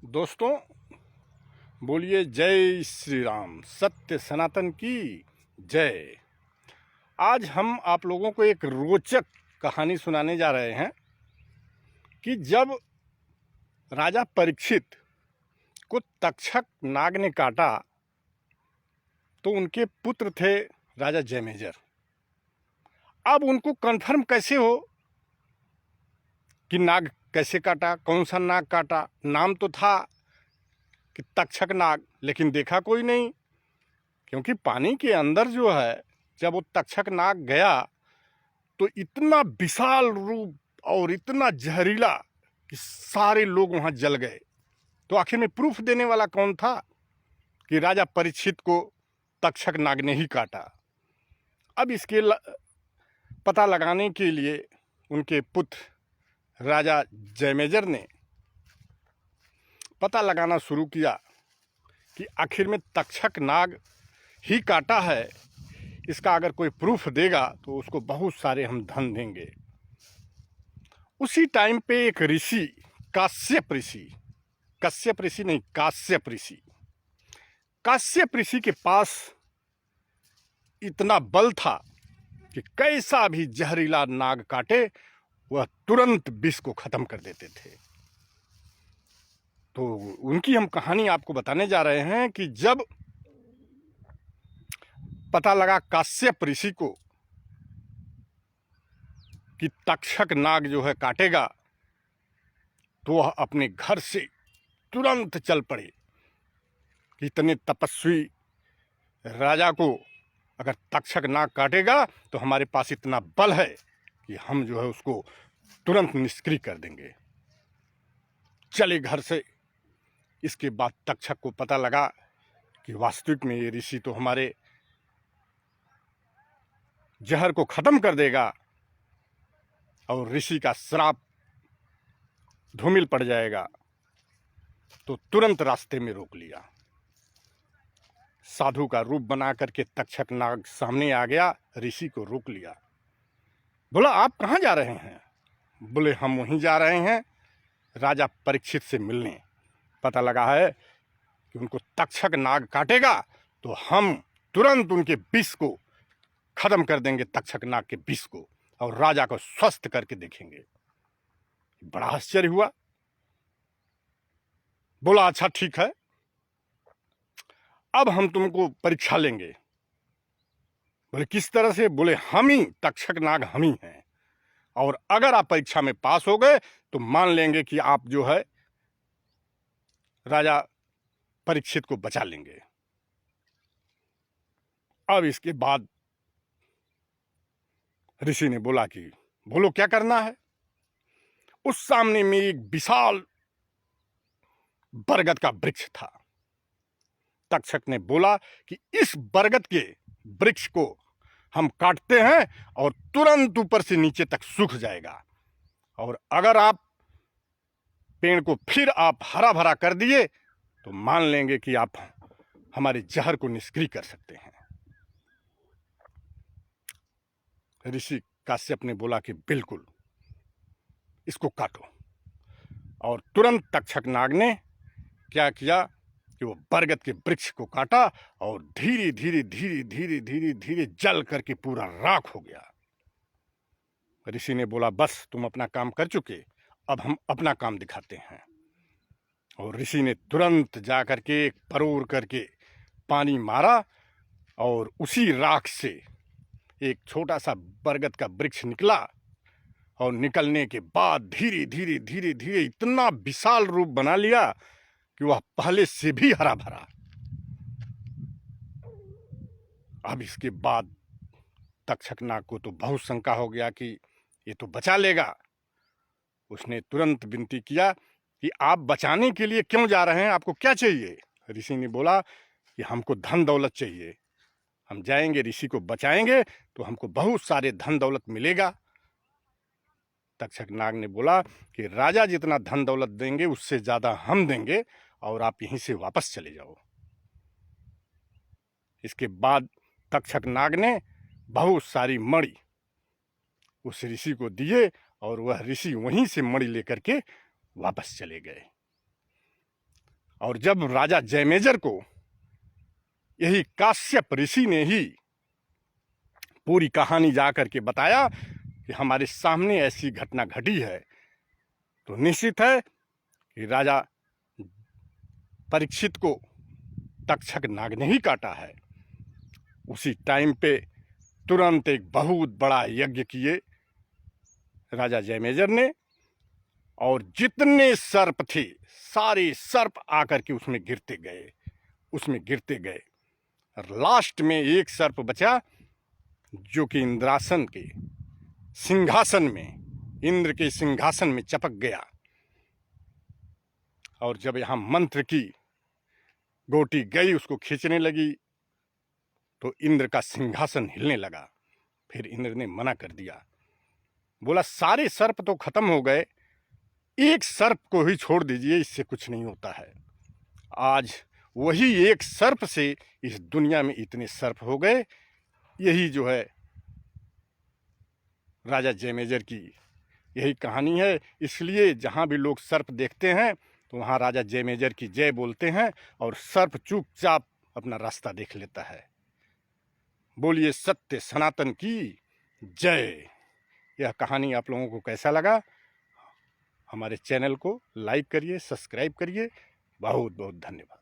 दोस्तों, बोलिए जय श्री राम। सत्य सनातन की जय। आज हम आप लोगों को एक रोचक कहानी सुनाने जा रहे हैं कि जब राजा परीक्षित को तक्षक नाग ने काटा तो उनके पुत्र थे राजा जयमेजर। अब उनको कन्फर्म कैसे हो कि नाग कैसे काटा, कौन सा नाग काटा। नाम तो था कि तक्षक नाग, लेकिन देखा कोई नहीं, क्योंकि पानी के अंदर जो है जब वो तक्षक नाग गया तो इतना विशाल रूप और इतना जहरीला कि सारे लोग वहां जल गए। तो आखिर में प्रूफ देने वाला कौन था कि राजा परीक्षित को तक्षक नाग ने ही काटा। अब इसके पता लगाने के लिए उनके पुत्र राजा जयमेजर ने पता लगाना शुरू किया कि आखिर में तक्षक नाग ही काटा है। इसका अगर कोई प्रूफ देगा तो उसको बहुत सारे हम धन देंगे। उसी टाइम पे एक ऋषि काश्यप ऋषि के पास इतना बल था कि कैसा भी जहरीला नाग काटे वह तुरंत विष को खत्म कर देते थे। तो उनकी हम कहानी आपको बताने जा रहे हैं कि जब पता लगा काश्यप ऋषि को कि तक्षक नाग जो है काटेगा, तो वह अपने घर से तुरंत चल पड़े कि इतने तपस्वी राजा को अगर तक्षक नाग काटेगा तो हमारे पास इतना बल है कि हम जो है उसको तुरंत निष्क्रिय कर देंगे। चले घर से। इसके बाद तक्षक को पता लगा कि वास्तविक में ये ऋषि तो हमारे जहर को खत्म कर देगा और ऋषि का श्राप धूमिल पड़ जाएगा। तो तुरंत रास्ते में रोक लिया। साधु का रूप बना करके तक्षक नाग सामने आ गया, ऋषि को रोक लिया। बोला, आप कहाँ जा रहे हैं? बोले, हम वहीं जा रहे हैं राजा परीक्षित से मिलने। पता लगा है कि उनको तक्षक नाग काटेगा तो हम तुरंत उनके विष को खत्म कर देंगे, तक्षक नाग के विष को, और राजा को स्वस्थ करके देखेंगे। बड़ा आश्चर्य हुआ। बोला, अच्छा ठीक है, अब हम तुमको परीक्षा लेंगे। बोले, किस तरह से? बोले, हम ही तक्षक नाग हम ही हैं, और अगर आप परीक्षा में पास हो गए तो मान लेंगे कि आप जो है राजा परीक्षित को बचा लेंगे। अब इसके बाद ऋषि ने बोला कि बोलो क्या करना है। उस सामने में एक विशाल बरगद का वृक्ष था। तक्षक ने बोला कि इस बरगद के वृक्ष को हम काटते हैं और तुरंत ऊपर से नीचे तक सूख जाएगा, और अगर आप पेड़ को फिर आप हरा भरा कर दिए तो मान लेंगे कि आप हमारे जहर को निष्क्रिय कर सकते हैं। ऋषि काश्यप ने बोला कि बिल्कुल, इसको काटो। और तुरंत तक्षक नाग ने क्या किया कि वो बरगद के वृक्ष को काटा और धीरे धीरे धीरे धीरे धीरे धीरे जल करके पूरा राख हो गया। ऋषि ने बोला, बस तुम अपना काम कर चुके, अब हम अपना काम दिखाते हैं। और ऋषि ने तुरंत जा करके परोर करके पानी मारा, और उसी राख से एक छोटा सा बरगद का वृक्ष निकला, और निकलने के बाद धीरे धीरे धीरे धीरे इतना विशाल रूप बना लिया कि वह पहले से भी हरा भरा। अब इसके बाद तक्षक नाग को तो बहुत शंका हो गया कि ये तो बचा लेगा। उसने तुरंत विनती किया कि आप बचाने के लिए क्यों जा रहे हैं, आपको क्या चाहिए? ऋषि ने बोला कि हमको धन दौलत चाहिए, हम जाएंगे ऋषि को बचाएंगे तो हमको बहुत सारे धन दौलत मिलेगा। तक्षक नाग ने बोला कि राजा जितना धन दौलत देंगे उससे ज्यादा हम देंगे, और आप यहीं से वापस चले जाओ। इसके बाद तक्षक नाग ने बहुत सारी मणि उस ऋषि को दिए, और वह ऋषि वहीं से मणि लेकर के वापस चले गए। और जब राजा जयमेजर को यही काश्यप ऋषि ने ही पूरी कहानी जा करके बताया कि हमारे सामने ऐसी घटना घटी है, तो निश्चित है कि राजा परीक्षित को तक्षक नाग ने ही काटा है। उसी टाइम पे तुरंत एक बहुत बड़ा यज्ञ किए राजा जयमेजर ने, और जितने सर्प थे सारे सर्प आकर के उसमें गिरते गए। लास्ट में एक सर्प बचा जो कि इंद्रासन के सिंहासन में, इंद्र के सिंहासन में चपक गया। और जब यहाँ मंत्र की गोटी गई उसको खींचने लगी तो इंद्र का सिंहासन हिलने लगा। फिर इंद्र ने मना कर दिया, बोला सारे सर्प तो खत्म हो गए, एक सर्प को ही छोड़ दीजिए, इससे कुछ नहीं होता है। आज वही एक सर्प से इस दुनिया में इतने सर्प हो गए। यही जो है राजा जयमेजर की यही कहानी है। इसलिए जहाँ भी लोग सर्प देखते हैं तो वहाँ राजा जयमेजर की जय बोलते हैं और सर्प चुपचाप अपना रास्ता देख लेता है। बोलिए सत्य सनातन की जय। यह कहानी आप लोगों को कैसा लगा? हमारे चैनल को लाइक करिए, सब्सक्राइब करिए। बहुत बहुत धन्यवाद।